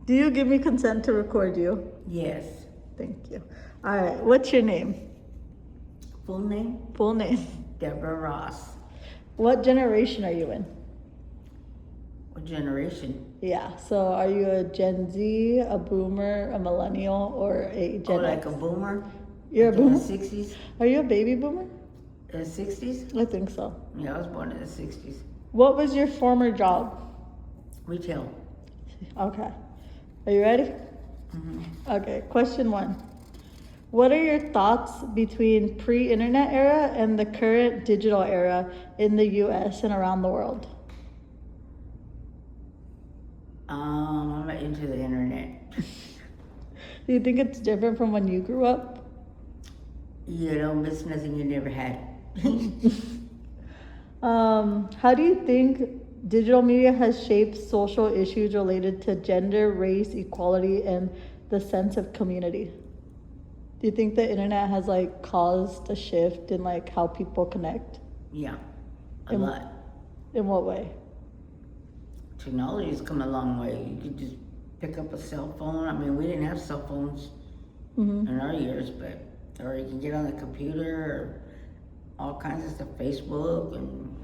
Do you give me consent to record you? Yes. Thank you. All right, what's your name? Full name? Full name. Deborah Ross. What generation are you in? What generation? Yeah, so are you a Gen Z, a boomer, a millennial, or a Gen Like X? a boomer? You're a Like in boomer? the 60s? Are you a baby boomer? In the 60s? I think so. Yeah, I was born in the 60s. What was your former job? Retail. Okay. Are you ready? Mm-hmm. Okay, question 1. What are your thoughts between pre-internet era and the current digital era in the US and around the world? I'm not into the internet. Do you think it's different from when you grew up? You don't miss nothing you never had. How do you think digital media has shaped social issues related to gender, race, equality, and the sense of community? Do you think the internet has like caused a shift in like how people connect? Yeah, a In- lot. In what way? Technology's come a long way. You could just pick up a cell phone. I mean, we didn't have cell phones in our years, but or you can get on the computer or all kinds of stuff, Facebook and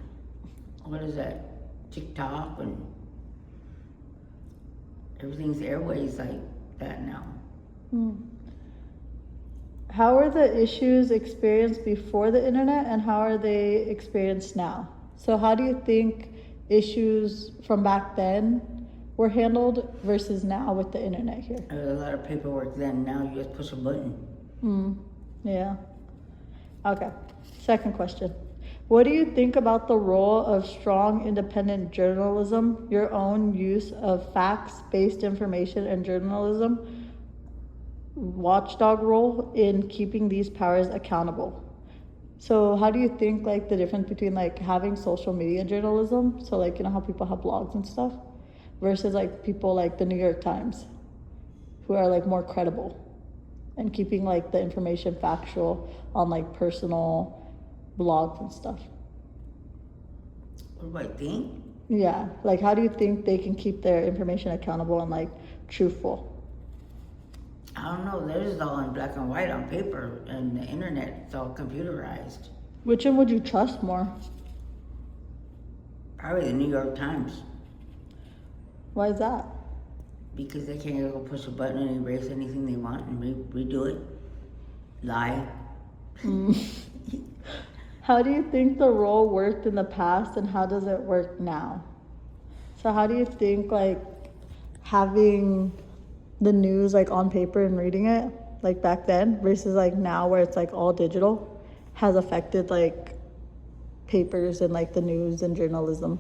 what is that, TikTok, and everything's airways like that now. How are the issues experienced before the internet and how are they experienced now? So how do you think issues from back then were handled versus now with the internet here? There was a lot of paperwork then. Now you just push a button. Yeah. Okay. Second question. What do you think about the role of strong independent journalism, your own use of facts-based information and journalism, watchdog role in keeping these powers accountable? So how do you think like the difference between like having social media journalism, so like you know how people have blogs and stuff, versus like people like the New York Times who are like more credible and keeping like the information factual on like personal blogs and stuff? What do I think? Yeah, like how do you think they can keep their information accountable and like truthful? I don't know. Theirs is all in black and white on paper, and the internet, it's all computerized. Which one would you trust more? Probably the New York Times, Why is that? because they can't go push a button and erase anything they want and redo it. Lie. How do you think the role worked in the past and how does it work now? So how do you think like having the news like on paper and reading it like back then versus like now where it's like all digital has affected like papers and like the news and journalism?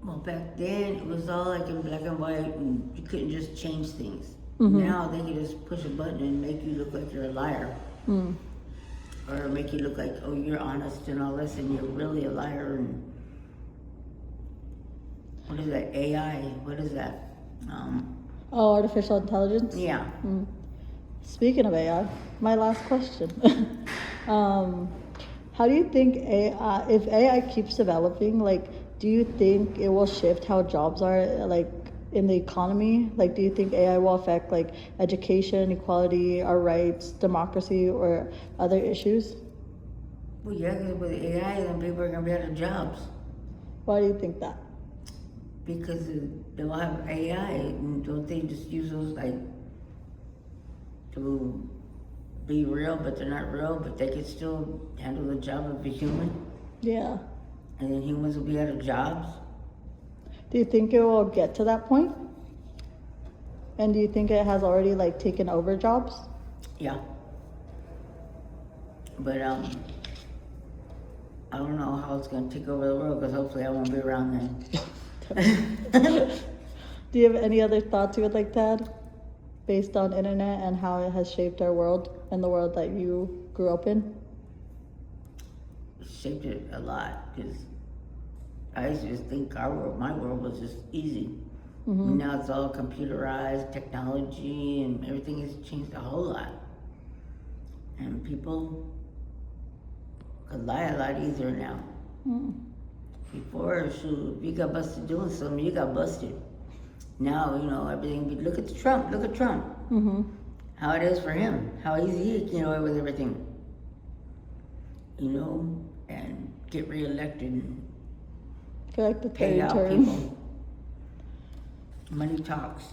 Well, back then it was all like in black and white, and you couldn't just change things. Now they can just push a button and make you look like you're a liar, or make you look like, oh, you're honest and all this, and you're really a liar. And what is that? AI? What is that? Oh, artificial intelligence? Yeah. Speaking of AI, my last question. How do you think AI, if AI keeps developing, like, do you think it will shift how jobs are, like, in the economy? Like, do you think AI will affect, like, education, equality, our rights, democracy, or other issues? Well, yeah, 'cause with AI, then people are gonna be out of jobs Why do you think that? because they'll have AI, and don't they just use those like to be real, but they're not real, but they could still handle the job of a human, Yeah. and then humans will be out of jobs. Do you think it will get to that point? And do you think it has already, like, taken over jobs? Yeah. But I don't know how it's gonna take over the world, because hopefully I won't be around then. Do you have any other thoughts you would like to add based on internet and how it has shaped our world and the world that you grew up in? It shaped it a lot, because I used to just think my world was just easy. Now it's all computerized, technology, and everything has changed a whole lot. And people could lie a lot easier now. Before, shoot, if you got busted doing something, you got busted. Now, you know, everything, look at Trump, look at Trump. Mm-hmm. How it is for him, how easy he can get away with everything. You know, and get reelected and Feel like the pay third out term. people. Money talks.